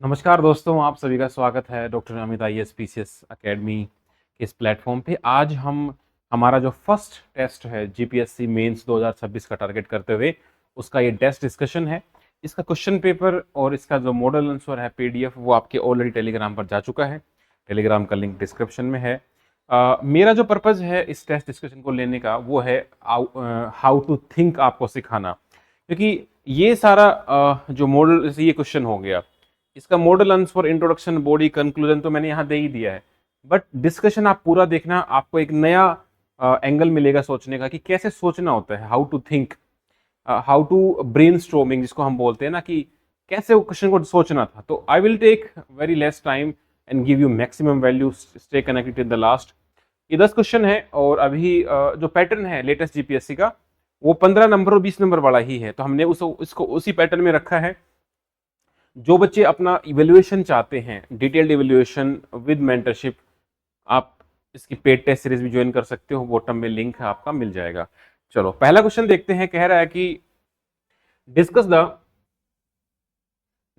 नमस्कार दोस्तों, आप सभी का स्वागत है doctor Amit IAS PCS academy के इस प्लेटफॉर्म पे। आज हम हमारा जो फर्स्ट टेस्ट है GPSC मेंस 2026 का टारगेट करते हुए उसका ये टेस्ट डिस्कशन है। इसका क्वेश्चन पेपर और इसका जो मॉडल आंसर है PDF वो आपके ऑलरेडी टेलीग्राम पर जा चुका है। टेलीग्राम का लिंक डिस्क्रिप्शन में है। मेरा जो पर्पज़ है इस टेस्ट डिस्कशन को लेने का वो है हाउ टू थिंक आपको सिखाना, क्योंकि ये सारा जो मॉडल ये क्वेश्चन हो गया, इसका model answer introduction body conclusion तो मैंने यहाँ दे ही दिया है, बट डिस्कशन आप पूरा देखना, आपको एक नया एंगल मिलेगा सोचने का कि कैसे सोचना होता है, how to think, how to brainstorming जिसको हम बोलते हैं ना, कि कैसे वो क्वेश्चन को सोचना था। तो I will take very less time and give you maximum value. Stay connected in the last. ये 10 क्वेश्चन है और अभी जो पैटर्न है लेटेस्ट GPSC का वो 15 नंबर और 20 नंबर वाला ही है, तो हमने इसको उसी पैटर्न में रखा है। जो बच्चे अपना इवेल्युएशन चाहते हैं, डिटेल्ड इवेल्युएशन विद मेंटरशिप, आप इसकी पेड टेस्ट सीरीज भी ज्वाइन कर सकते हो, बॉटम में लिंक है आपका, मिल जाएगा। चलो पहला क्वेश्चन देखते हैं। कह रहा है कि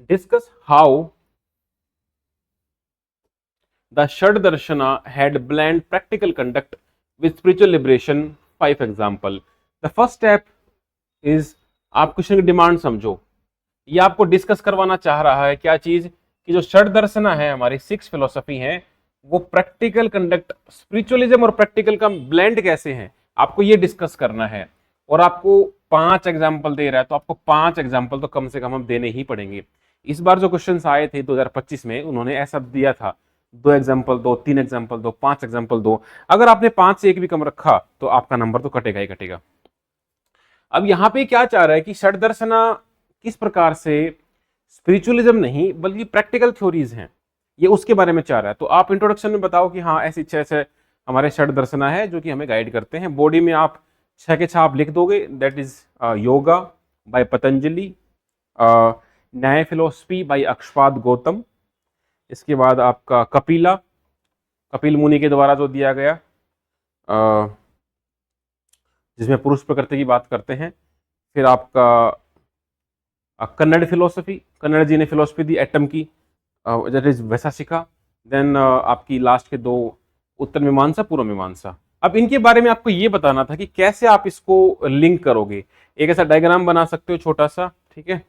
discuss how the shad darshana had blend practical conduct with spiritual liberation. 5 example. The first step is, आप क्वेश्चन की डिमांड समझो। ये आपको डिस्कस करवाना चाह रहा है क्या चीज, कि जो षड दर्शना है, हमारी 6 फिलोसफी है, वो प्रैक्टिकल कंडक्ट, स्पिरिचुअलिज्म और प्रैक्टिकल का ब्लेंड कैसे है, आपको ये डिस्कस करना है। और आपको 5 एग्जाम्पल दे रहा है, तो आपको 5 एग्जाम्पल तो कम से कम हम देने ही पड़ेंगे। इस बार जो क्वेश्चंस आए थे 2025 में, उन्होंने ऐसा दिया था, 2 एग्जाम्पल दो, 3 एग्जाम्पल दो, 5 एग्जाम्पल दो। अगर आपने 5 से एक भी कम रखा तो आपका नंबर तो कटेगा ही कटेगा। अब यहाँ पे क्या चाह रहा है कि षड दर्शना किस प्रकार से स्पिरिचुअलिज्म नहीं बल्कि प्रैक्टिकल थ्योरीज हैं, ये उसके बारे में चाह रहा है। तो आप इंट्रोडक्शन में बताओ कि हाँ ऐसी 6 से हमारे षड दर्शना है जो कि हमें गाइड करते हैं। बॉडी में आप 6 के 6 आप लिख दोगे, that is yoga by Patanjali, Nyaya philosophy bye Akshapada Gautam, इसके बाद आपका कपिला, कपिल मुनि के द्वारा जो दिया गया, जिसमें पुरुष प्रकृति की बात करते हैं। फिर आपका कन्नड़ फिलोसफी, कन्नड़ जी ने फिलोसफी दी एटम की, दैट इज वैशाखिका। देन आपकी लास्ट के 2 उत्तर मीमांसा, पूर्व मीमांसा। अब इनके बारे में आपको ये बताना था कि कैसे आप इसको लिंक करोगे। एक ऐसा डायग्राम बना सकते हो छोटा सा, ठीक है,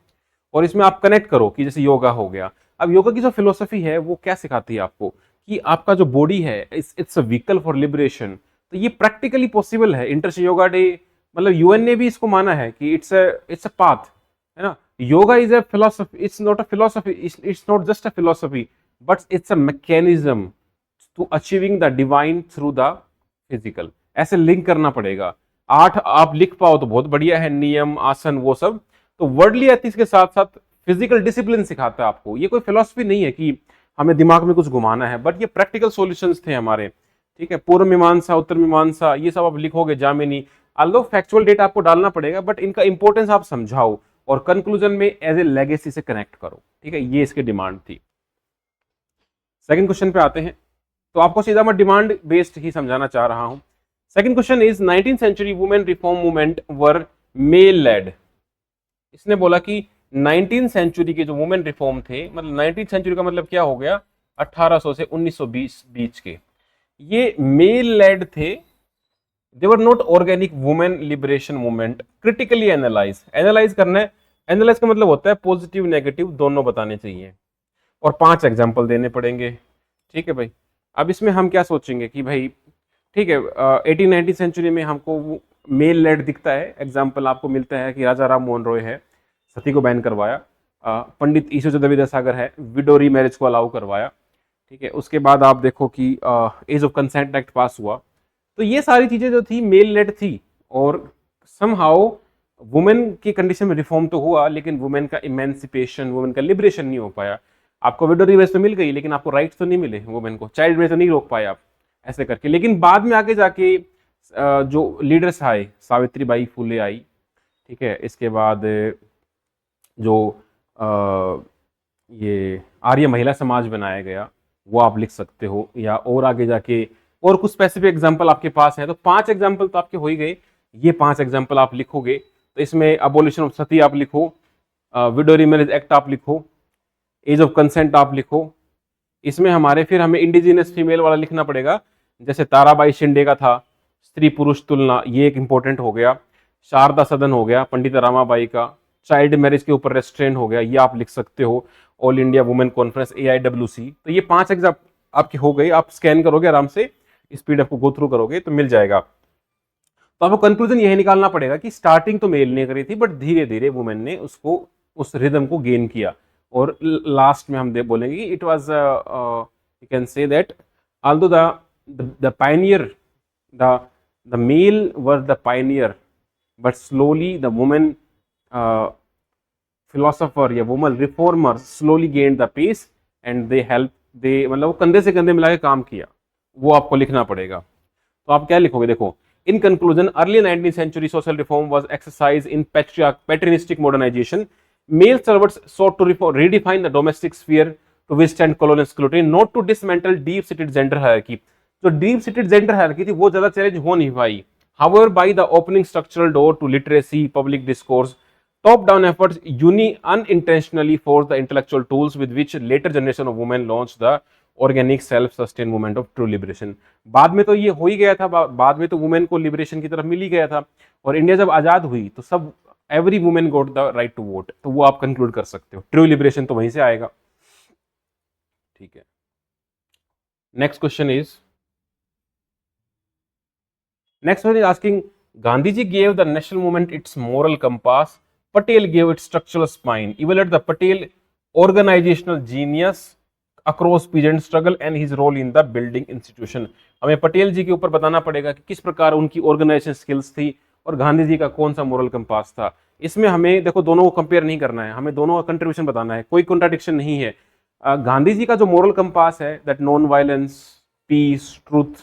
और इसमें आप कनेक्ट करो कि जैसे योगा हो गया। अब योगा की जो फिलोसफी है वो क्या सिखाती है आपको, कि आपका जो बॉडी है it's a vehicle for liberation. तो ये प्रैक्टिकली पॉसिबल है। इंटरनेशनल योगा डे, मतलब UN ने भी इसको माना है कि इट्स अ पाथ, है ना। Yoga is a philosophy, it's not a philosophy, it's not just a philosophy, but it's a mechanism to achieving the divine through the physical. ऐसे लिंक करना पड़ेगा। 8 आप लिख पाओ तो बहुत बढ़िया है, नियम, आसन, वो सब। तो वर्डली एथिक्स के साथ साथ फिजिकल डिसिप्लिन सिखाता है आपको। ये कोई फिलोसफी नहीं है कि हमें दिमाग में कुछ घुमाना है, बट ये प्रैक्टिकल सॉल्यूशंस थे हमारे, ठीक है। पूर्व मीमांसा, उत्तर मीमांसा, ये सब आप लिखोगे, जामिनी। आल्दो फैक्चुअल डेटा आपको डालना पड़ेगा, बट इनका इंपॉर्टेंस आप समझाओ और कंक्लूजन में एज ए लेगेसी से कनेक्ट करो, ठीक है। ये इसकी डिमांड थी। सेकंड क्वेश्चन पे आते हैं। तो आपको सीधा मैं डिमांड बेस्ड ही समझाना चाह रहा हूं। Second question is, 19th century women reform movement were male led. इसने बोला कि 19th सेंचुरी के जो वुमेन रिफॉर्म थे, मतलब 19th सेंचुरी का मतलब क्या हो गया, 1800 से 1920 बीच के, ये मेल लेड थे। They were not organic women liberation movement. Critically analyse करना है। एनालाइज का मतलब होता है पॉजिटिव नेगेटिव दोनों बताने चाहिए, और 5 एग्जाम्पल देने पड़ेंगे, ठीक है भाई। अब इसमें हम क्या सोचेंगे कि भाई ठीक है, 1890 सेंचुरी में हमको मेल लेड दिखता है। एग्जाम्पल आपको मिलता है कि राजा राम मोहन रॉय है, सती को बैन करवाया। पंडित ईश्वर चंद्र विद्यासागर है, विडो री मैरिज को अलाउ करवाया, ठीक है। उसके बाद आप देखो कि age of consent act pass हुआ। तो ये सारी चीजें जो थी मेल लेड थी, और समहाउ वुमेन की कंडीशन में रिफॉर्म तो हुआ, लेकिन वुमेन का इमेंसिपेशन, वुमेन का लिबरेशन नहीं हो पाया। आपको विडो रिवेज तो मिल गई, लेकिन आपको राइट्स तो नहीं मिले वुमेन को, चाइल्ड मैरिज तो नहीं रोक पाए आप, ऐसे करके। लेकिन बाद में आगे जाके जो लीडर्स आए, सावित्री बाई फुले आई, ठीक है। इसके बाद जो ये आर्य महिला समाज बनाया गया, वो आप लिख सकते हो, या और आगे जाके और कुछ स्पेसिफिक एग्जांपल आपके पास है। तो 5 एग्जांपल तो आपके हो ही गए। ये 5 एग्जांपल आप लिखोगे, तो इसमें अबोलिशन ऑफ सती आप लिखो, विडो रीमैरिज एक्ट आप लिखो, एज ऑफ कंसेंट आप लिखो। इसमें हमारे फिर हमें इंडिजिनस फीमेल वाला लिखना पड़ेगा, जैसे ताराबाई शिंदे का था स्त्री पुरुष तुलना, ये एक इंपॉर्टेंट हो गया। शारदा सदन हो गया पंडित रामाबाई का, चाइल्ड मैरिज के ऊपर रेस्ट्रेन हो गया, ये आप लिख सकते हो। All India women conference AIWC, तो ये 5 एग्जाम आपके हो गए। आप स्कैन करोगे आराम से, इस PDF को गो थ्रू करोगे तो मिल जाएगा। तो आपको कंक्लूजन यही निकालना पड़ेगा कि स्टार्टिंग तो मेल ने करी थी, बट धीरे धीरे वुमेन ने उसको उस रिदम को गेन किया। और लास्ट में हम बोलेंगे कि it was you can say that although the pioneer the male was the pioneer, but slowly the woman philosopher या woman reformer slowly gained the pace and they मतलब वो कंधे से कंधे मिला के काम किया, वो आपको लिखना पड़ेगा। तो आप क्या लिखोगे, देखो, in conclusion early 19th century social reform was exercised in patriotic modernization. Male servants sought to redefine the domestic sphere to withstand colonial scrutiny, not to dismantle deep-seated gender hierarchy. जो deep-seated gender hierarchy थी वो ज्यादा challenge हो नहीं पाई। However, by the opening structural door to literacy, public discourse, top-down efforts unintentionally forced the intellectual tools with which later generation of women launched the organic self sustain movement of true liberation. बाद में तो ये हो ही गया था, बाद में तो वुमेन को लिबरेशन की तरफ मिल ही गया था, और इंडिया जब आजाद हुई तो सब every women got the right to vote, तो वो आप कंक्लूड कर सकते हो, ट्रू लिबरेशन तो वहीं से आएगा। ठीक है, next question is asking, Gandhi ji gave the national movement its moral compass, Patel gave its structural spine, evaluate the Patel organizational genius across peasant struggle and his role in the building institution. हमें पटेल जी के ऊपर बताना पड़ेगा कि किस प्रकार उनकी organisation skills थी और गांधी जी का कौन सा मोरल कंपास था। इसमें हमें देखो दोनों को कंपेयर नहीं करना है, हमें दोनों का कंट्रीब्यूशन बताना है, कोई कॉन्ट्राडिक्शन नहीं है। गांधी जी का जो मोरल कंपास है that non violence, peace, truth,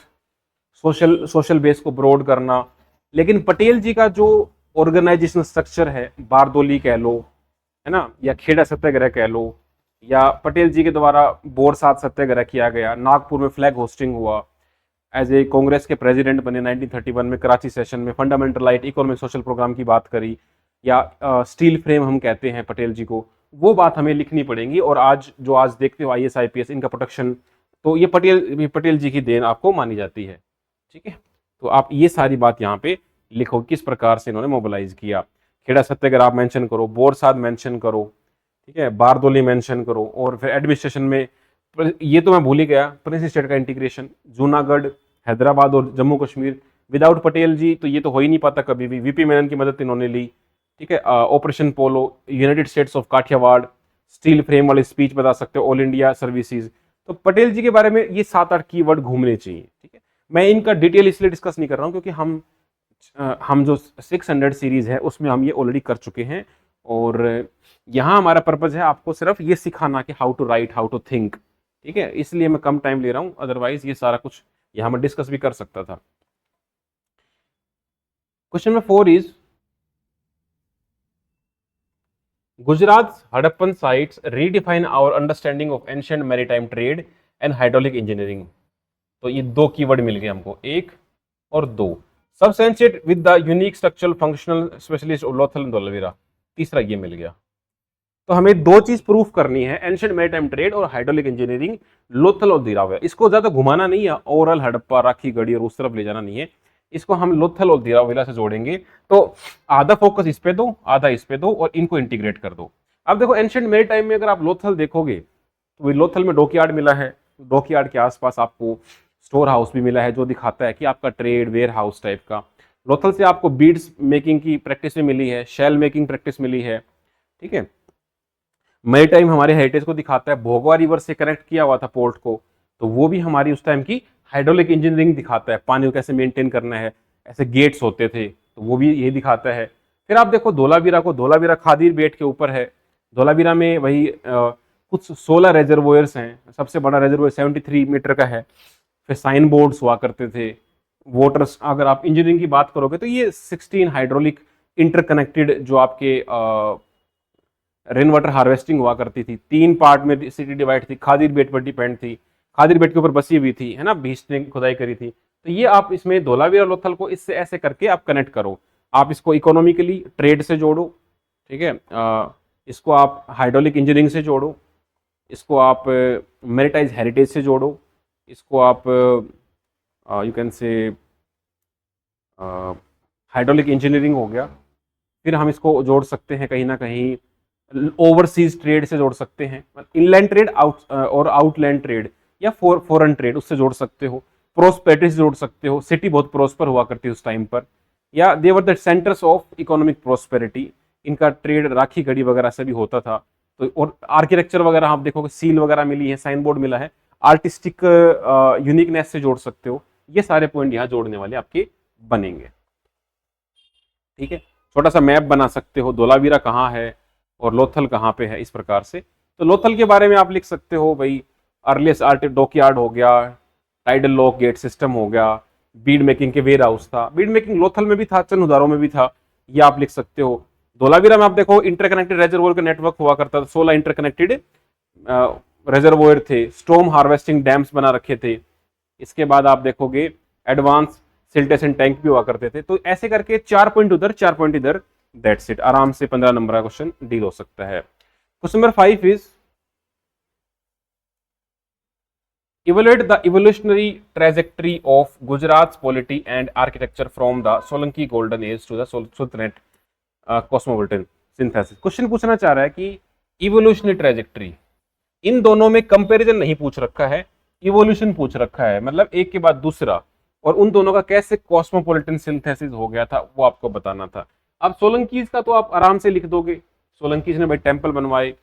social base को ब्रॉड करना, लेकिन पटेल जी का जो ऑर्गेनाइजेशनल स्ट्रक्चर है, बारदोली कह लो, है ना, या खेड़ा सत्याग्रह कह लो, या पटेल जी के द्वारा बोरसाद सत्याग्रह किया गया, नागपुर में फ्लैग होस्टिंग हुआ, एज ए कांग्रेस के प्रेसिडेंट बने 1931 में कराची सेशन में, fundamental right economic social programme की बात करी, या स्टील फ्रेम हम कहते हैं पटेल जी को, वो बात हमें लिखनी पड़ेगी। और आज देखते हो IAS IPS इनका प्रोटेक्शन, तो ये पटेल जी की देन आपको मानी जाती है। ठीक है, तो आप ये सारी बात यहाँ पे लिखो, किस प्रकार से इन्होंने मोबिलाइज किया। खेड़ा सत्याग्रह आप मेंशन करो, बोरसाद मेंशन करो, ठीक है, बारदोली मेंशन करो, और फिर एडमिनिस्ट्रेशन में ये तो मैं भूल ही गया, प्रिंस स्टेट का इंटीग्रेशन, जूनागढ़, हैदराबाद और जम्मू कश्मीर, विदाउट पटेल जी तो ये तो हो ही नहीं पाता कभी भी। VP मेनन की मदद इन्होंने ली। ठीक है, Operation Polo, United states of Kathiawar, steel frame वाली स्पीच बता सकते हो, ऑल इंडिया सर्विसेज। तो पटेल जी के बारे में ये 7-8 कीवर्ड घूमने चाहिए। ठीक है, मैं इनका डिटेल इसलिए डिस्कस नहीं कर रहा हूँ क्योंकि हम जो 600 सीरीज है उसमें हम ये ऑलरेडी कर चुके हैं, और यहाँ हमारा पर्पज है आपको सिर्फ ये सिखाना कि how to write, how to think. ठीक है, इसलिए मैं कम टाइम ले रहा हूँ, अदरवाइज ये सारा कुछ यहाँ मैं डिस्कस भी कर सकता था। Question number 4 is, Gujarat Harappan sites redefine our understanding of ancient maritime trade and hydraulic engineering. तो ये 2 कीवर्ड मिल गए हमको, 1 और 2। Substantiate with the unique structural functional specialist of Lothal and Dholavira, तीसरा ये मिल गया। तो हमें 2 चीज प्रूफ करनी है, एंशिएंट मैरीटाइम ट्रेड और हाइड्रोलिक इंजीनियरिंग, लोथल और धीरावीरा। इसको ज्यादा घुमाना नहीं है, ओवरऑल हड़प्पा, राखी गढ़ी और उस तरफ ले जाना नहीं है, इसको हम लोथल और धीरावीरा से जोड़ेंगे। तो आधा फोकस इस पे दो, आधा इस पे दो, और इनको इंटीग्रेट कर दो। अब देखो एंशिएंट मैरीटाइम में अगर आप लोथल देखोगे तो लोथल में डॉकयार्ड मिला है, डॉकयार्ड के आसपास आपको स्टोर हाउस भी मिला है जो दिखाता है कि आपका ट्रेड वेयर हाउस टाइप का। लोथल से आपको बीड्स मेकिंग की प्रैक्टिस भी मिली है, शेल मेकिंग प्रैक्टिस मिली है। ठीक है, मैरीटाइम हमारे हेरिटेज को दिखाता है, भोगवा रिवर से कनेक्ट किया हुआ था पोर्ट को, तो वो भी हमारी उस टाइम की हाइड्रोलिक इंजीनियरिंग दिखाता है, पानी को कैसे मेंटेन करना है, ऐसे गेट्स होते थे, तो वो भी ये दिखाता है। फिर आप देखो धोलावीरा को, धोलावीरा खादीर बेट के ऊपर है। धोलावीरा में वही कुछ 16 रेजर्वोयर्स हैं, सबसे बड़ा रेजर्वोयर 73 मीटर का है। फिर साइन बोर्ड्स हुआ करते थे, वाटर्स, अगर आप इंजीनियरिंग की बात करोगे तो ये 16 हाइड्रोलिक इंटरकनेक्टेड जो आपके रेन वाटर हार्वेस्टिंग हुआ करती थी। 3 पार्ट में सिटी डिवाइड थी, खादीर बेट पर डिपेंड थी, खादीर बेट के ऊपर बसी हुई थी, है ना, भीष्ट ने खुदाई करी थी। तो ये आप इसमें धोलावीरा लोथल को इससे ऐसे करके आप कनेक्ट करो, आप इसको इकोनॉमिकली ट्रेड से जोड़ो। ठीक है, इसको आप हाइड्रोलिक इंजीनियरिंग से जोड़ो, इसको आप मेरिटाइज हेरिटेज से जोड़ो, इसको आप you can say hydraulic engineering हो गया, फिर हम इसको जोड़ सकते हैं कहीं ना कहीं ओवरसीज ट्रेड से जोड़ सकते हैं, इनलैंड ट्रेड आउट और आउटलैंड ट्रेड या फॉरेन ट्रेड उससे जोड़ सकते हो, प्रोस्पेरिटी से जोड़ सकते हो, सिटी बहुत प्रोस्पर हुआ करती है उस टाइम पर, या they were the centres of economic prosperity, इनका ट्रेड राखी गढ़ी वगैरह से भी होता था। तो और आर्किटेक्चर वगैरह आप देखोगे सील वगैरह मिली है, साइन बोर्ड मिला है, आर्टिस्टिक यूनिकनेस से जोड़ सकते हो। ये सारे पॉइंट यहाँ जोड़ने वाले आपके बनेंगे। ठीक है, छोटा सा मैप बना सकते हो, धोलावीरा कहाँ है और लोथल कहाँ पे है, इस प्रकार से। तो लोथल के बारे में आप लिख सकते हो भाई, अर्लियस्ट आर्ट डॉकयार्ड हो गया, टाइडल लॉक गेट सिस्टम हो गया, बीड मेकिंग के वेयर हाउस था, बीड मेकिंग लोथल में भी था, चंदुदारों में भी था, ये आप लिख सकते हो। धोलावीरा में आप देखो इंटरकनेक्टेड रेजर्वोयर का नेटवर्क हुआ करता था, 16 इंटरकनेक्टेड रेजर्वोयर थे, स्टॉर्म हार्वेस्टिंग डैम्स बना रखे थे। इसके बाद आप देखोगे एडवांस सिल्टेशन टैंक भी हुआ करते थे। तो ऐसे करके 4 पॉइंट उधर 4 पॉइंट इधर, दैट्स इट, आराम से 15 नंबर का क्वेश्चन डील हो सकता है। Question number 5 is evaluate the evolutionary trajectory of Gujarat's polity and architecture from the Solanki golden age to the Sultanate cosmopolitan synthesis। Question पूछना चाह रहा है कि इवोल्यूशनरी ट्रेजेक्टरी, इन दोनों में कंपैरिजन नहीं पूछ रखा है, इवोल्यूशन पूछ रखा है, मतलब एक के बाद दूसरा, और उन दोनों का कैसे कॉस्मोपॉलिटन सिंथेसिस हो गया था वो आपको बताना था। अब सोलंकीज का तो आप आराम से लिख दोगे, सोलंकीज ने भाई टेम्पल बनवाए,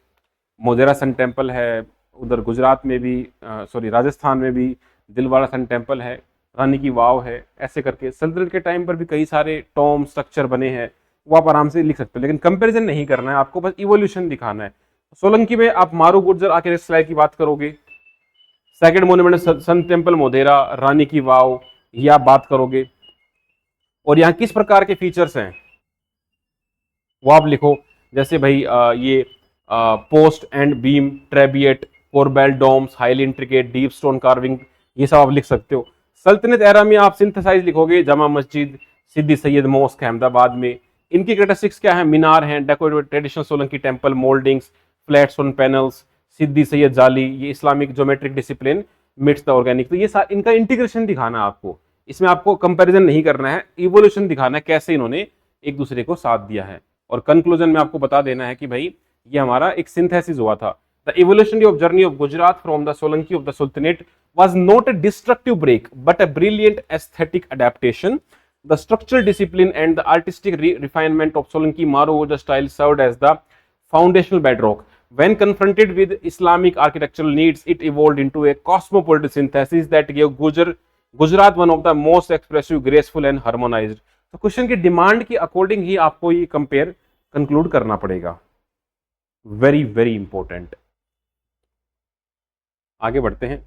मोजेरा सन टेम्पल है, उधर गुजरात में भी सॉरी राजस्थान में भी दिलवाड़ा सन टेम्पल है, रानी की वाव है, ऐसे करके सल्तनत के टाइम पर भी कई सारे टॉम स्ट्रक्चर बने हैं, वो आप आराम से लिख सकते हो, लेकिन कंपैरिजन नहीं करना है आपको, बस इवोल्यूशन दिखाना है। सोलंकी में आप मारू गुर्जर आके स्लाइड की बात करोगे, सेकंड मोन्यूमेंट सन टेम्पल मोदेरा, रानी की वाव, ये आप बात करोगे, और यहाँ किस प्रकार के फीचर्स हैं वो आप लिखो। जैसे भाई ये post and beam, trabeate, corbel domes, highly intricate deep stone carving, ये सब आप लिख सकते हो। सल्तनत एरा में आप सिंथेसाइज लिखोगे, जमा मस्जिद, सिद्दी सैयद मॉस्क अहमदाबाद में, इनकी कैरेक्टरिस्टिक्स क्या है, मीनार हैं, decorated traditional Solanki temple, mouldings, flat stone panels, Siddi Saiyyed jali, ये Islamic geometric discipline meets the organic. तो ये इनका इंटीग्रेशन दिखाना है आपको, इसमें आपको कंपैरिजन नहीं करना है, इवोल्यूशन दिखाना है कैसे इन्होंने एक दूसरे को साथ दिया है। और कंक्लूजन में आपको बता देना है कि भाई ये हमारा एक सिंथेसिस हुआ था। The evolutionary of journey of Gujarat from the Solanki of the sultanate was not a destructive break but a brilliant aesthetic adaptation. The structural discipline and the artistic refinement of Solanki Maru style served as the foundational bedrock. When confronted with Islamic architectural needs, it evolved into a cosmopolitan synthesis that gave Gujarat one of the most expressive, graceful and harmonized. तो question की demand की according ही आपको ये compare conclude करना पड़ेगा, very very important. आगे बढ़ते हैं।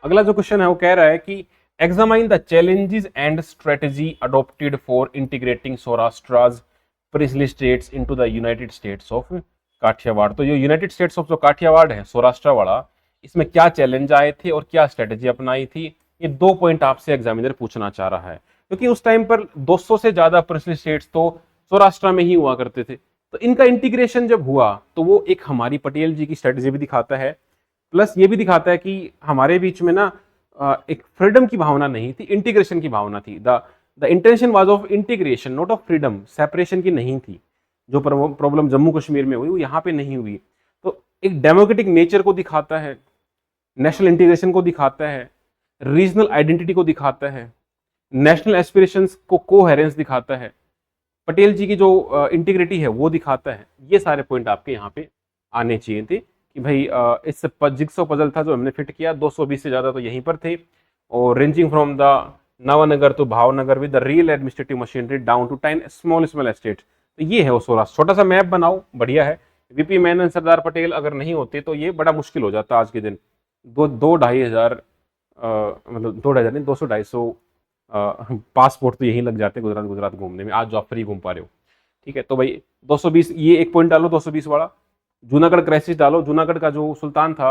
अगला जो क्वेश्चन है वो कह रहा है कि examine the challenges and strategy adopted for integrating Saurashtra's princely states into the united states of Kathiawar. तो ये यूनाइटेड स्टेट्स ऑफ जो काठियावाड़ है, सौराष्ट्र वाला, इसमें क्या चैलेंज आए थे और क्या स्ट्रेटेजी अपनाई थी, ये 2 पॉइंट आपसे एग्जामिनर पूछना चाह रहा है। क्योंकि उस टाइम पर 200 से ज्यादा प्रिंसली स्टेट्स तो सौराष्ट्र में ही हुआ करते थे, तो इनका इंटीग्रेशन जब हुआ तो वो एक हमारी पटेल जी की स्ट्रेटेजी भी दिखाता है, प्लस ये भी दिखाता है कि हमारे बीच में ना एक फ्रीडम की भावना नहीं थी, इंटीग्रेशन की भावना थी। The intention was of integration not of freedom, separation की नहीं थी। जो प्रॉब्लम जम्मू कश्मीर में हुई वो यहाँ पे नहीं हुई। तो एक डेमोक्रेटिक नेचर को दिखाता है, नेशनल इंटीग्रेशन को दिखाता है, रीजनल आइडेंटिटी को दिखाता है, नेशनल एस्पिरेशंस को कोहेरेंस दिखाता है, पटेल जी की जो इंटीग्रिटी है वो दिखाता है। ये सारे पॉइंट आपके यहाँ पे आने चाहिए थे कि भाई इस जिक्सो पजल था जो हमने फिट किया, 220 से ज़्यादा तो यहीं पर थे, और ranging from the Nawanagar to Bhavnagar with the real administrative machinery down to 10 small estate. तो ये है वो सौराष्ट्र। छोटा सा मैप बनाओ, बढ़िया है। वीपी मेनन, सरदार पटेल अगर नहीं होते तो ये बड़ा मुश्किल हो जाता आज के दिन। 2-2,500 मतलब 2,000 नहीं, 200-250 पासपोर्ट तो यहीं लग जाते हैं गुजरात घूमने में, आज जो आप फ्री घूम पा रहे हो। ठीक है, तो भाई 220 ये एक पॉइंट डालो, 220 वाला। जूनागढ़ क्राइसिस डालो, जूनागढ़ का जो सुल्तान था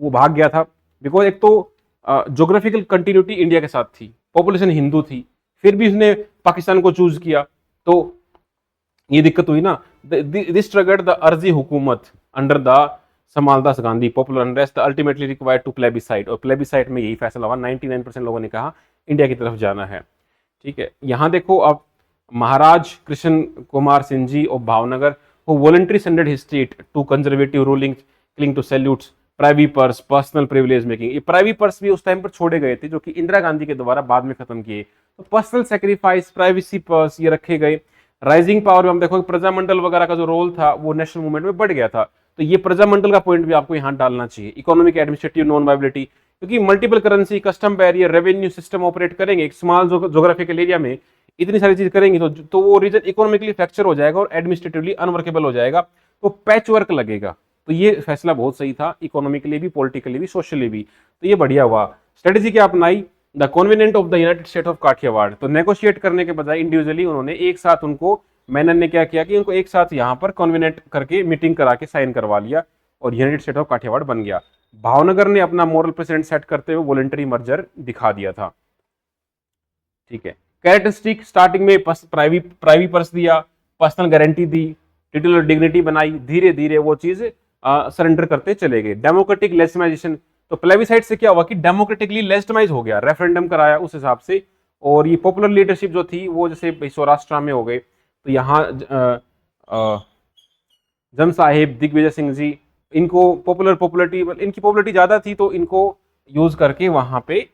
वो भाग गया था, बिकॉज एक तो ज्योग्राफिकल कंटिन्यूटी इंडिया के साथ थी, पॉपुलेशन हिंदू थी, फिर भी उसने पाकिस्तान को चूज किया। तो ये दिक्कत हुई ना, this triggered the Aarzi Hukumat under the Samaldas Gandhi popular unrest ultimately required to plebiscite, और प्लेबिसाइट में यही फैसला हुआ, 99% लोगों ने कहा इंडिया की तरफ जाना है। ठीक है, यहां देखो अब महाराज कृष्ण कुमार सिंह जी और Bhavnagar who voluntarily surrendered his state to conservative ruling clinging to salutes privy purse personal privilege making. ये प्राइवी पर्स भी उस टाइम पर छोड़े गए थे जो कि इंदिरा गांधी के द्वारा बाद में खत्म किए। तो पर्सनल सेक्रीफाइस प्राइवेसी पर्स ये रखे गए। राइजिंग पावर में हम देखो प्रजामंडल वगैरह का जो रोल था वो नेशनल मूवमेंट में बढ़ गया था, तो ये प्रजामंडल का पॉइंट भी आपको यहाँ डालना चाहिए। इकोनॉमिक एडमिनिस्ट्रेटिव नॉन वायबिलिटी, क्योंकि multiple currency custom barrier revenue system operate करेंगे एक स्मॉल जोग्राफिकल एरिया में, इतनी सारी चीज करेंगी तो वो रीजन इकोनॉमिकली फ्रैक्चर हो जाएगा और एडमिनिस्ट्रेटिवली अनवर्केबल हो जाएगा, तो पैच वर्क लगेगा। तो ये फैसला बहुत सही था, इकोनॉमिकली भी, पॉलिटिकली भी, सोशली भी, तो ये बढ़िया हुआ। स्ट्रेटेजी क्या अपनाई, the covenant of the united state of Kathiawar, तो नेगोशिएट करने के बजाय इंडिविजुअली उन्होंने एक साथ उनको, मेनन ने क्या किया कि उनको एक साथ यहाँ पर कॉन्वेनेंट करके मीटिंग करा के साइन करवा लिया और यूनाइटेड स्टेट ऑफ काठियावाड़ बन गया। भावनगर ने अपना मॉरल प्रेसिडेंट सेट करते हुए वॉलंटरी मर्जर दिखा दिया था। ठीक है, कैरेक्टरिस्टिक स्टार्टिंग में प्राइवी पर्स दिया, पर्सनल गारंटी दी, टिटुलर डिग्निटी बनाई, धीरे धीरे वो चीज सरेंडर करते चले गए। डेमोक्रेटिक लेजिटिमाइजेशन, तो प्लेबिसाइट से क्या हुआ कि डेमोक्रेटिकली लेजिटिमाइज हो गया, रेफरेंडम कराया उस हिसाब से, और ये पॉपुलर लीडरशिप जो थी वो जैसे सौराष्ट्र में हो गए, तो यहाँ जम साहिब दिग्विजय सिंह जी, इनको पॉपुलरिटी इनकी पॉपुलरिटी ज्यादा थी तो इनको यूज करके वहां पे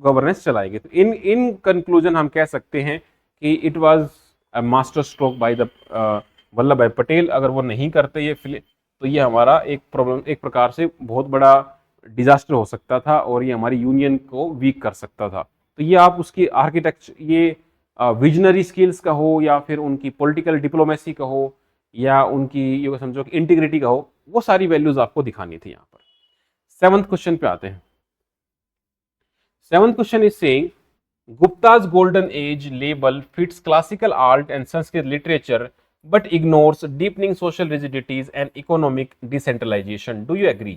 गवर्नेंस चलाएगी। तो इन कंक्लूजन हम कह सकते हैं कि it was a master stroke by the Vallabh भाई पटेल। अगर वो नहीं करते ये तो ये हमारा एक प्रॉब्लम, एक प्रकार से बहुत बड़ा डिजास्टर हो सकता था और ये हमारी यूनियन को वीक कर सकता था। तो ये आप उसकी आर्किटेक्चर, ये विजनरी स्किल्स का हो या फिर उनकी पॉलिटिकल डिप्लोमेसी का हो या उनकी ये समझो कि इंटीग्रिटी का हो, वो सारी वैल्यूज आपको दिखानी थी यहाँ पर। 7th क्वेश्चन पे आते हैं। 7th question is saying Gupta's golden age label fits classical art and Sanskrit literature but ignores deepening social rigidities and economic decentralization. Do you agree?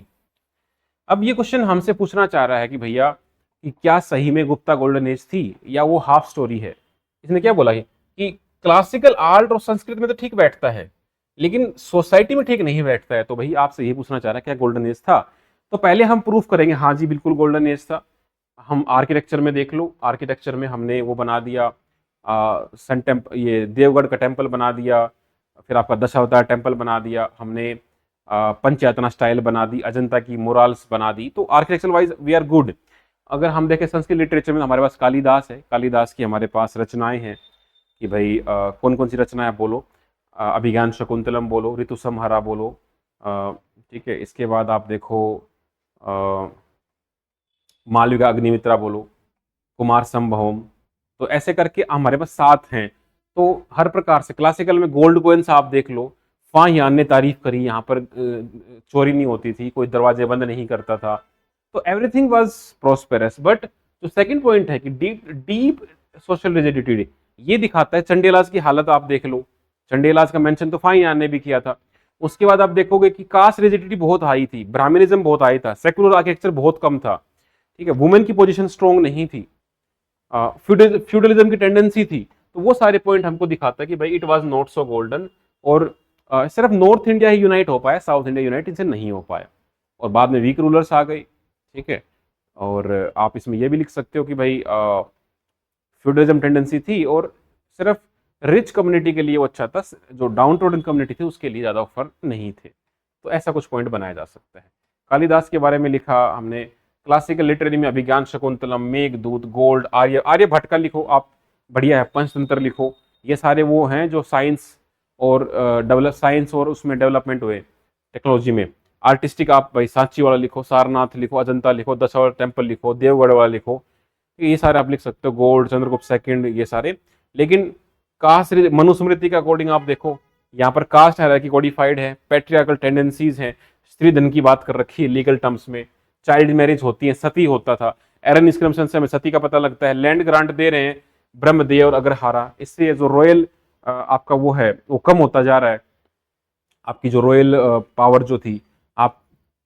अब ये क्वेश्चन हमसे पूछना चाह रहा है कि भैया कि क्या सही में गुप्ता गोल्डन एज थी या वो हाफ स्टोरी है। इसने क्या बोला है कि क्लासिकल आर्ट और संस्कृत में तो ठीक बैठता है लेकिन सोसाइटी में ठीक नहीं बैठता है। तो भाई आपसे ये पूछना चाह रहा है क्या गोल्डन एज था। तो पहले हम प्रूफ करेंगे हाँ जी बिल्कुल गोल्डन एज था। हम आर्किटेक्चर में देख लो, आर्किटेक्चर में हमने वो बना दिया सन टेम्पल, ये देवगढ़ का टेम्पल बना दिया, फिर आपका दशावतार टेम्पल बना दिया हमने, पंचयातना स्टाइल बना दी, अजंता की मोराल्स बना दी। तो architecture wise we are good. अगर हम देखें संस्कृत लिटरेचर में हमारे पास कालिदास है, कालिदास की हमारे पास रचनाएं हैं कि भाई कौन कौन सी रचनाएं बोलो, अभिज्ञान शकुंतलम बोलो, ऋतु संहारा बोलो, ठीक है। इसके बाद आप देखो मालविका अग्निमित्रा बोलो, कुमार संभवम, तो ऐसे करके हमारे पास 7 हैं। तो हर प्रकार से क्लासिकल में गोल्ड कोइंस आप देख लो, फाहियान ने तारीफ करी, यहाँ पर चोरी नहीं होती थी, कोई दरवाजे बंद नहीं करता था, तो एवरीथिंग वाज प्रॉस्पेरस। बट जो सेकंड पॉइंट है कि डीप सोशल रिजिडिटी, ये दिखाता है। चंडेलाज की हालत आप देख लो, चंडेलाज का मेंशन तो फाहियान ने भी किया था। उसके बाद आप देखोगे कि कास्ट रिजिडिटी बहुत हाई थी, ब्राह्मणिज्म बहुत हाई था, सेकुलर आर्किटेक्चर बहुत कम था, ठीक है। वुमेन की पोजीशन स्ट्रॉन्ग नहीं थी, फ्यूडलिज्म की टेंडेंसी थी। तो वो सारे पॉइंट हमको दिखाता है कि भाई it was not so golden. और सिर्फ नॉर्थ इंडिया ही यूनाइट हो पाया, साउथ इंडिया यूनाइट इनसे नहीं हो पाया, और बाद में वीक रूलर्स आ गए, ठीक है। और आप इसमें ये भी लिख सकते हो कि भाई फ्यूडलिज्म टेंडेंसी थी और सिर्फ रिच कम्युनिटी के लिए वो अच्छा था, जो डाउन ट्रोडन कम्युनिटी थी उसके लिए ज़्यादा ऑफर नहीं थे। तो ऐसा कुछ पॉइंट बनाया जा सकता है। कालिदास के बारे में लिखा हमने, क्लासिकल लिटरेरी में अभिज्ञान शकुंतलम, मेघदूत, गोल्ड, आर्यभट्ट का लिखो आप, बढ़िया है, पंचतंत्र लिखो, ये सारे वो हैं जो साइंस और उसमें डेवलपमेंट हुए टेक्नोलॉजी में। आर्टिस्टिक आप भाई सांची वाला लिखो, सारनाथ लिखो, अजंता लिखो, दशावतार टेम्पल लिखो, देवगढ़ वाला लिखो, ये सारे आप लिख सकते हो, गोल्ड, चंद्रगुप्त सेकंड, ये सारे। लेकिन कास्ट मनुस्मृति का अकॉर्डिंग आप देखो, यहाँ पर कास्ट हायरार्की कोडिफाइड है, पैट्रियार्कल टेंडेंसीज हैं, स्त्री धन की बात कर रखी है लीगल टर्म्स में, चाइल्ड मैरिज होती है, सती होता था, एरन इंस्क्रिप्शन से हमें सती का पता लगता है, लैंड ग्रांट दे रहे हैं ब्रह्मदेव और अग्रहारा, इससे जो रॉयल आपका वो है वो कम होता जा रहा है। आपकी जो रॉयल पावर जो थी, आप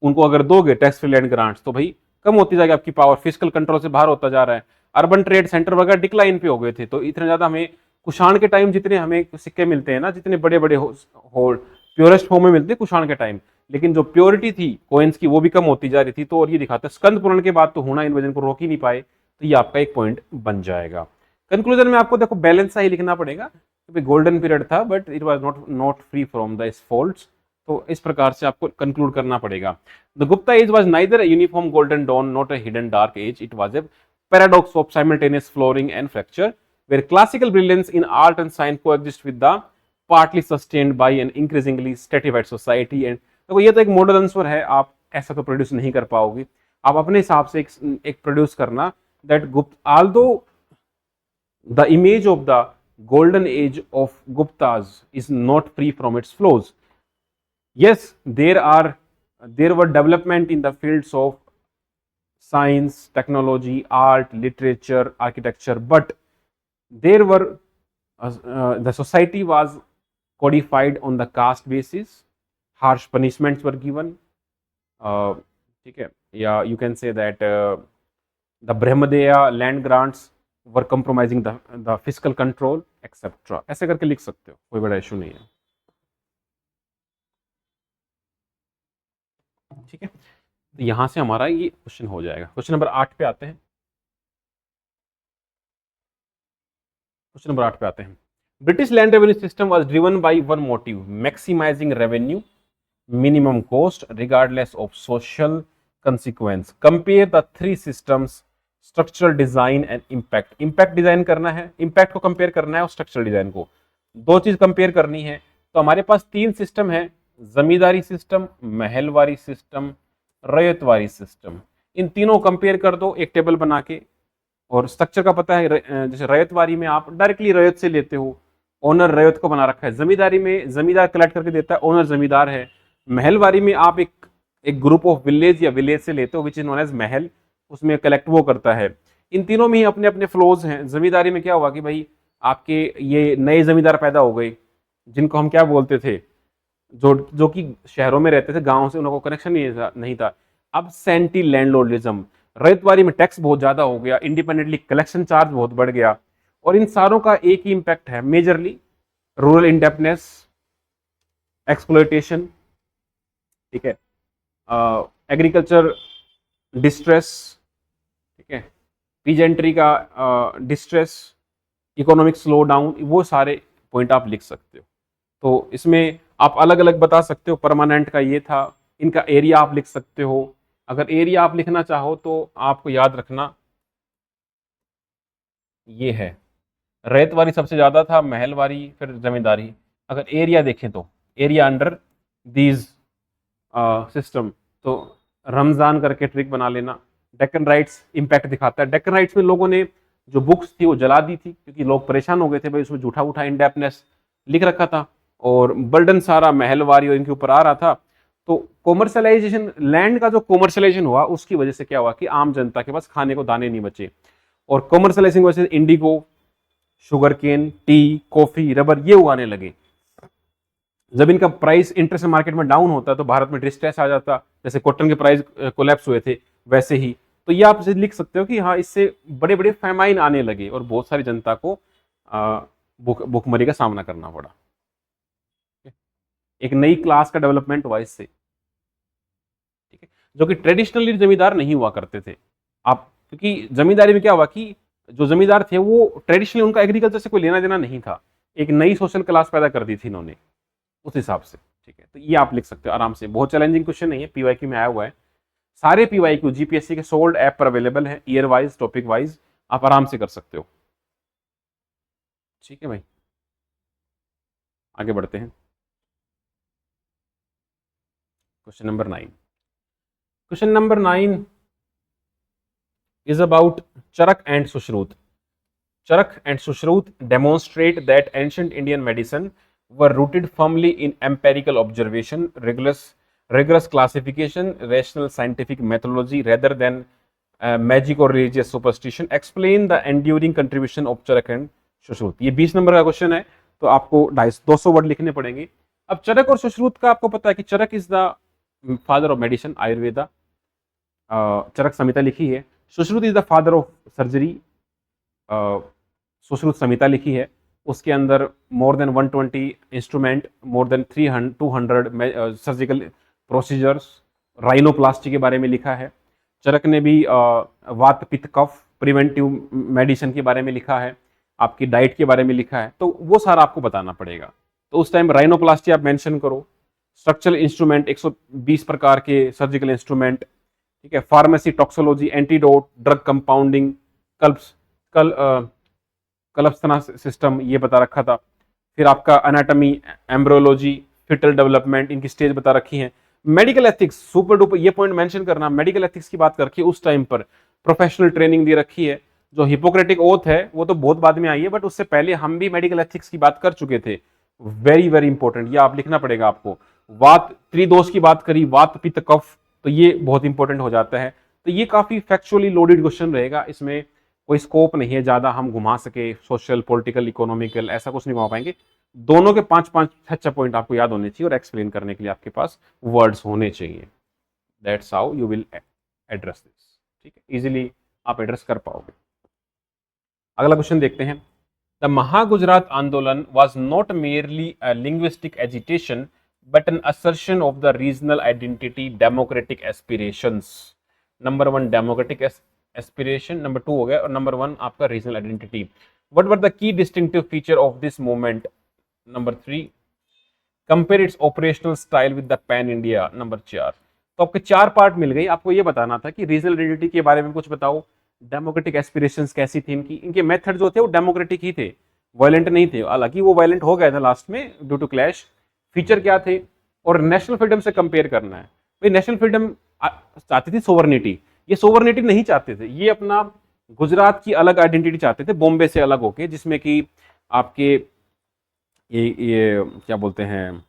उनको अगर दोगे टैक्स फ्री लैंड ग्रांट्स तो भाई कम होती जाएगी आपकी पावर, फिजिकल कंट्रोल से बाहर होता जा रहा है। अर्बन ट्रेड सेंटर वगैरह डिक्लाइन पे हो गए थे, तो इतने ज्यादा हमें कुषाण के टाइम जितने हमें सिक्के मिलते हैं ना, जितने बड़े बड़े हो प्योरेस्ट फॉर्म में मिलते हैं कुषाण के टाइम, लेकिन जो प्योरिटी थी कोइंस की वो भी कम होती जा रही थी। तो और ये दिखाता है स्कंद पुराण के बाद तो हुणा इन्वेजन को रोक ही नहीं पाए, तो ये आपका एक पॉइंट बन जाएगा। कंक्लूजन में आपको देखो बैलेंस सा ही लिखना पड़ेगा, क्योंकि गोल्डन पीरियड था but it was not free from the faults. तो इस प्रकार से आपको कंक्लूड करना पड़ेगा। The Gupta age was neither a uniform golden dawn not a hidden dark age, it was a paradox of simultaneous flowering and fracture, where classical brilliance in art and science coexist with the partly sustained by an increasingly stratified society। and तो ये तो एक model answer है, आप ऐसा तो produce नहीं कर पाओगे, आप अपने हिसाब से एक प्रोड्यूस करना दैट गुप्त although the image of the golden age of Guptas is not free from its flaws. Yes, there were development in the fields of science, technology, art, literature, architecture, but there were the society was codified on the caste basis, harsh punishments were given, ठीक है, या you can say that the Brahmadeya land grants were compromising the fiscal control, etc. ऐसे करके लिख सकते हो, कोई बड़ा इशू नहीं है, ठीक है। तो यहां से हमारा ये क्वेश्चन हो जाएगा। क्वेश्चन नंबर 8 पे आते हैं। क्वेश्चन नंबर 8 पे आते हैं। British land revenue system was driven by one motive, maximising revenue, minimum cost regardless of social consequence. Compare the three systems, structural design and impact. Impact design करना है, impact को compare करना है और structural design को, दो चीज compare करनी है। तो हमारे पास तीन सिस्टम है, जमींदारी system, Mahalwari system, ryotwari system. इन तीनों कंपेयर कर दो एक टेबल बना के, और स्ट्रक्चर का पता है, जैसे रैयतवारी में आप डायरेक्टली रैयत से लेते हो, ओनर रैयत को बना रखा है। जमींदारी में जमींदार कलेक्ट करके देता है, ओनर जमींदार है। महलवारी में आप एक ग्रुप ऑफ विलेज या विलेज से लेते हो विच इज नोन एज महल, उसमें कलेक्ट वो करता है। इन तीनों में ही अपने अपने फ्लोज हैं। जमींदारी में क्या हुआ कि भाई आपके ये नए जमींदार पैदा हो गए, जिनको हम क्या बोलते थे, जो कि शहरों में रहते थे, गांव से उनको कनेक्शन नहीं था। अब सेंटी लैंडलॉर्डिज्म, रैयतवारी में टैक्स बहुत ज्यादा हो गया, इंडिपेंडेंटली कलेक्शन चार्ज बहुत बढ़ गया, और इन सारों का एक ही इंपैक्ट है मेजरली, रूरल इंडेप्टनेस, एक्सप्लॉयटेशन, ठीक है, एग्रीकल्चर डिस्ट्रेस, ठीक है, पीजेंट्री का डिस्ट्रेस, इकोनॉमिक स्लो डाउन, वो सारे पॉइंट आप लिख सकते हो। तो इसमें आप अलग अलग बता सकते हो, परमानेंट का ये था, इनका एरिया आप लिख सकते हो। अगर एरिया आप लिखना चाहो तो आपको याद रखना ये है, रैयतवारी सबसे ज्यादा था, महलवारी, फिर जमींदारी। अगर एरिया देखें तो एरिया अंडर दीज सिस्टम, तो रमजान करके ट्रिक बना लेना। डेक्कन राइट्स इंपैक्ट दिखाता है। डेक्कन राइट्स में लोगों ने जो बुक्स थी वो जला दी थी, क्योंकि लोग परेशान हो गए थे भाई, उसमें झूठा उठा इंडेप्टनेस लिख रखा था, और बर्डन सारा महलवारी और इनके ऊपर आ रहा था। तो कॉमर्शलाइजेशन, लैंड का जो कॉमर्शलाइजेशन हुआ उसकी वजह से क्या हुआ कि आम जनता के पास खाने को दाने नहीं बचे, और कॉमर्शलाइजेशन की वजह से indigo, sugar cane, tea, coffee, rubber ये उगाने लगे। जब इनका प्राइस इंटरेस्ट मार्केट में डाउन होता है तो भारत में डिस्ट्रेस आ जाता, जैसे कॉटन के प्राइस कोलैप्स हुए थे वैसे ही। तो ये आप लिख सकते हो कि हाँ, इससे बड़े बड़े फैमाइन आने लगे और बहुत सारी जनता को भूखमरी का सामना करना पड़ा। एक नई क्लास का डेवलपमेंट हुआ इससे, ठीक है, जो कि ट्रेडिशनली जमींदार नहीं हुआ करते थे। आप क्योंकि जमींदारी में क्या हुआ कि जो जमींदार थे वो ट्रेडिशनली, उनका एग्रीकल्चर से कोई लेना देना नहीं था, एक नई सोशल क्लास पैदा कर दी थी इन्होंने उस हिसाब से, ठीक है। तो ये आप लिख सकते हो आराम से, बहुत चैलेंजिंग क्वेश्चन नहीं है, पीवाईक्यू में आया हुआ है। सारे पीवाईक्यू जीपीएससी के सोल्ड ऐप पर अवेलेबल है, ईयर वाइज, टॉपिक वाइज, आप आराम से कर सकते हो, ठीक है भाई। आगे बढ़ते हैं। Question number 9। Question number 9 is about Charak and Sushruत. Charak and Sushruत demonstrate that ancient Indian medicine were rooted firmly in empirical observation, rigorous classification, rational scientific methodology rather than magic or religious superstition. Explain the enduring contribution of Charak and Sushruत. ये 20 number का question है, तो आपको 200 word लिखने पड़ेंगे। अब चरक और सुश्रुत का आपको पता है कि Charak is the father of medicine, Ayurveda, Charak Samhita लिखी है। Sushrut is the father of surgery, Sushrut Samhita लिखी है। उसके अंदर more than 120 instrument, more than 300 200 surgical procedures, rhinoplasty के बारे में लिखा है। चरक ने भी वात पित्त कफ प्रिवेंटिव मेडिसिन के बारे में लिखा है, आपकी डाइट के बारे में लिखा है, तो वो सारा आपको बताना पड़ेगा। तो उस टाइम राइनोप्लास्टी आप मेंशन करो। स्ट्रक्चरल इंस्ट्रूमेंट 120 प्रकार के सर्जिकल इंस्ट्रूमेंट, ठीक है। फार्मेसी, टॉक्सोलॉजी, एंटीडोट, ड्रग कंपाउंडिंग, कल्प्स कल कल्पना सिस्टम ये बता रखा था। फिर आपका एनाटॉमी, एम्ब्रियोलॉजी, फिटल डेवलपमेंट, इनकी स्टेज बता रखी है। मेडिकल एथिक्स सुपर डुपर, ये पॉइंट मेंशन करना, मेडिकल एथिक्स की बात करके उस टाइम पर प्रोफेशनल ट्रेनिंग दे रखी है। जो हिपोक्रेटिक ओथ है वो तो बहुत बाद में आई है, बट उससे पहले हम भी मेडिकल एथिक्स की बात कर चुके थे। वेरी वेरी इंपॉर्टेंट, ये आप लिखना पड़ेगा आपको। वात त्रिदोष की बात करी, वात पित्त कफ, तो ये बहुत इंपॉर्टेंट हो जाता है। तो ये काफी फैक्चुअली लोडेड क्वेश्चन रहेगा, इसमें कोई स्कोप नहीं है ज्यादा हम घुमा सके, सोशल, पॉलिटिकल, इकोनॉमिकल, ऐसा कुछ नहीं घुमा पाएंगे। दोनों के 5-5 अच्छा पॉइंट आपको याद होने चाहिए और एक्सप्लेन करने के लिए आपके पास वर्ड्स होने चाहिए। That's how you will address this, ठीक है, इजीली आप एड्रेस कर पाओगे। अगला क्वेश्चन देखते हैं। द महागुजरात आंदोलन was not merely a linguistic agitation but an assertion of the regional identity, democratic aspirations. Number 1 democratic aspiration, number 2 हो गया, और नंबर 1 आपका regional identity. What were the key distinctive feature of this movement? Number 3 compare it's operational style with the pan India. Number 4। तो आपके 4 part मिल गई। आपको ये बताना था कि रीजनल आइडेंटिटी के बारे में कुछ बताओ, डेमोक्रेटिक एस्पिरेशंस कैसी थी इनकी, इनके मेथड जो थे वो डेमोक्रेटिक ही थे, वायलेंट नहीं थे। हालांकि वो वायलेंट हो गया था लास्ट में ड्यू टू क्लैश। फीचर क्या थे, और नेशनल फ्रीडम से कंपेयर करना है। भाई नेशनल फ्रीडम चाहती थी सोवर्निटी, ये सोवर्निटी नहीं चाहते थे, ये अपना गुजरात की अलग आइडेंटिटी चाहते थे, बॉम्बे से अलग होके, जिसमें कि आपके ये क्या बोलते हैं,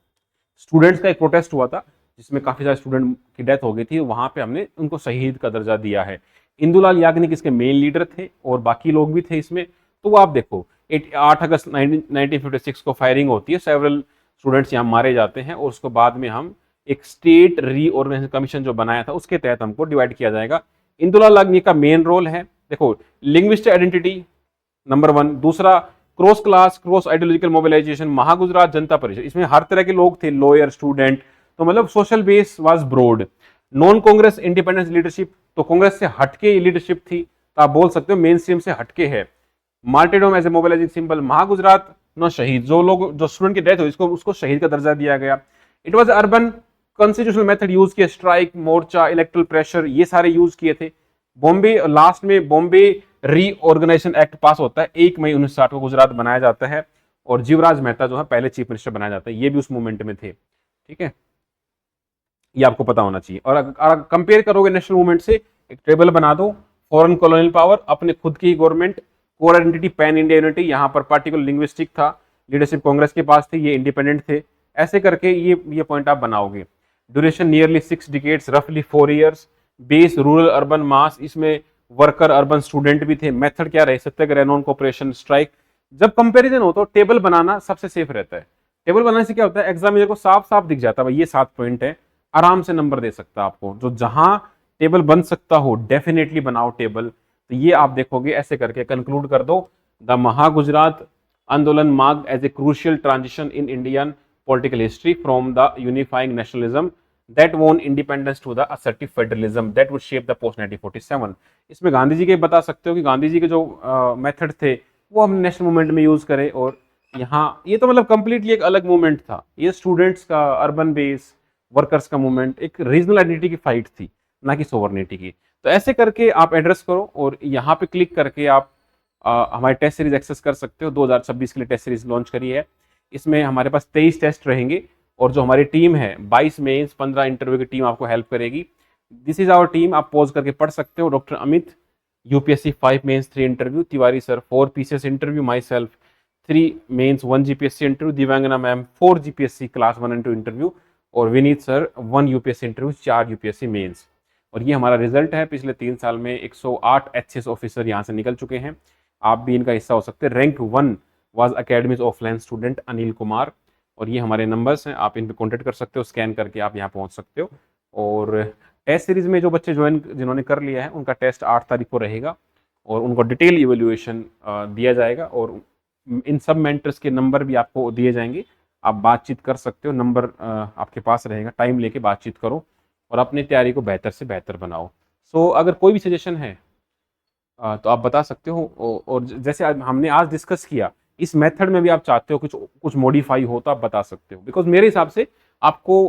स्टूडेंट्स का एक प्रोटेस्ट हुआ था जिसमें काफी सारे स्टूडेंट की डेथ हो गई थी, वहां पे हमने उनको शहीद का दर्जा दिया है। इंदुलाल याग्निक इसके मेन लीडर थे और बाकी लोग भी थे इसमें। तो वो आप देखो 8 अगस्त 1956 को फायरिंग होती है, सेवरल स्टूडेंट्स यहाँ मारे जाते हैं, और उसको बाद में हम एक स्टेट रीऑर्गेनाइजेशन कमीशन जो बनाया था उसके तहत हमको डिवाइड किया जाएगा। इंदुलाल याग्निक का मेन रोल है, देखो, लिंग्विस्टिक आइडेंटिटी नंबर 1, दूसरा cross class cross ideological mobilisation, Mahagujarat Janata Parishad, इसमें हर तरह के लोग थे, लॉयर, स्टूडेंट, तो मतलब social base was broad. Non Congress independence leadership, तो कांग्रेस से हटके लीडरशिप थी, तो आप बोल सकते हो मेन स्ट्रीम से हटके है। Martyrdom as a mobilising symbol, Mahagujarat नो शहीद, जो लोग जो स्टूडेंट की डेथ हुई इसको उसको शहीद का दर्जा दिया गया। It was urban constitutional method use किया, स्ट्राइक, मोर्चा, इलेक्ट्रल प्रेशर, ये सारे यूज किए थे। बॉम्बे लास्ट में बॉम्बे रीऑर्गेनाइजेशन एक्ट पास होता है 1 मई 1960 को, गुजरात बनाया जाता है, और जीवराज मेहता जो है पहले चीफ मिनिस्टर बनाया जाता है, ये भी उस मूवमेंट में थे, ठीक है, ये आपको पता होना चाहिए। और अगर कंपेयर करोगे नेशनल मूवमेंट से, एक टेबल बना दो, फॉरेन कॉलोनियल पावर, अपने खुद की government, core identity, pan India unity, यहाँ पर पार्टिकुलर लिंग्विस्टिक था, लीडरशिप कांग्रेस के पास थी, ये इंडिपेंडेंट थे, ऐसे करके ये पॉइंट आप बनाओगे। ड्यूरेशन नियरली 6 डिकेड्स, रफली 4 ईयर्स, बेस रूरल अर्बन मास, इसमें वर्कर अर्बन स्टूडेंट भी थे। मेथड क्या रहे, सत्याग्रह, नॉन कोऑपरेशन, स्ट्राइक। जब कंपैरिजन हो तो टेबल बनाना सबसे सेफ रहता है। टेबल बनाने से क्या होता है, एग्जामिनर को साफ साफ दिख जाता है भाई ये 7 पॉइंट है, आराम से नंबर दे सकता है आपको। जो जहां टेबल बन सकता हो डेफिनेटली बनाओ टेबल। तो ये आप देखोगे, ऐसे करके कंक्लूड कर दो, the Mahagujarat Andolan marked as a crucial transition in Indian political history from the unifying nationalism that won independence to the assertive federalism that would shape the post 1947। इसमें गांधी जी के बता सकते हो कि गांधी जी के जो मेथड थे वो हम नेशनल मूवमेंट में यूज करें, और यहाँ ये तो मतलब कंप्लीटली एक अलग मूवमेंट था, ये स्टूडेंट्स का अर्बन बेस, वर्कर्स का मूवमेंट, एक रीजनल आइडेंटिटी की फाइट थी, ना कि सोवर्निटी की। तो ऐसे करके आप एड्रेस करो, और यहाँ पे क्लिक करके आप हमारी टेस्ट सीरीज एक्सेस कर सकते हो। 2026 के लिए टेस्ट सीरीज लॉन्च करी है, इसमें हमारे पास 23 टेस्ट रहेंगे, और जो हमारी टीम है 22 मेंस 15 इंटरव्यू की टीम आपको हेल्प करेगी। दिस इज आवर टीम, आप पॉज करके पढ़ सकते हो। Doctor Amit, UPSC 5 mains 3 interview, Tiwari sir 4 PCS interview, myself 3 mains 1 GPSC interview, Divyangana ma'am 4 GPSC class 1 and 2 interview, और Vineet sir 1 UPSC interview, 4 UPSC mains. और ये हमारा रिजल्ट है, पिछले 3 साल में 108 एचएस ऑफिसर यहाँ से निकल चुके हैं, आप भी इनका हिस्सा हो सकते हैं। Rank 1 was academies offline student Anil Kumar, और ये हमारे नंबर्स हैं, आप इन पे कॉन्टेक्ट कर सकते हो, स्कैन करके आप यहाँ पहुँच सकते हो। और टेस्ट सीरीज में जो बच्चे जिन्होंने कर लिया है उनका टेस्ट 8 तारीख को रहेगा, और उनको डिटेल इवेल्युएशन दिया जाएगा, और इन सब मेंटर्स के नंबर भी आपको दिए जाएंगे, आप बातचीत कर सकते हो, नंबर आपके पास रहेगा, टाइम लेके बातचीत करो और अपनी तैयारी को बेहतर से बेहतर बनाओ। सो अगर कोई भी सजेशन है तो आप बता सकते हो, और जैसे हमने आज डिस्कस किया, इस मेथड में भी आप चाहते हो कुछ कुछ मॉडिफाई हो तो आप बता सकते हो, बिकॉज मेरे हिसाब से आपको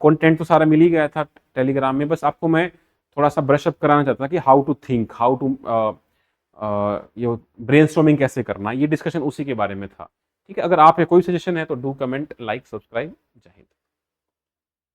कंटेंट तो सारा मिल ही गया था टेलीग्राम में, बस आपको मैं थोड़ा सा ब्रश अप कराना चाहता था कि how to think, how to ये ब्रेनस्टॉर्मिंग कैसे करना, ये डिस्कशन उसी के बारे में था। ठीक है, अगर आप कोई सजेशन है तो डू कमेंट, लाइक, सब्सक्राइब। जय हिंद।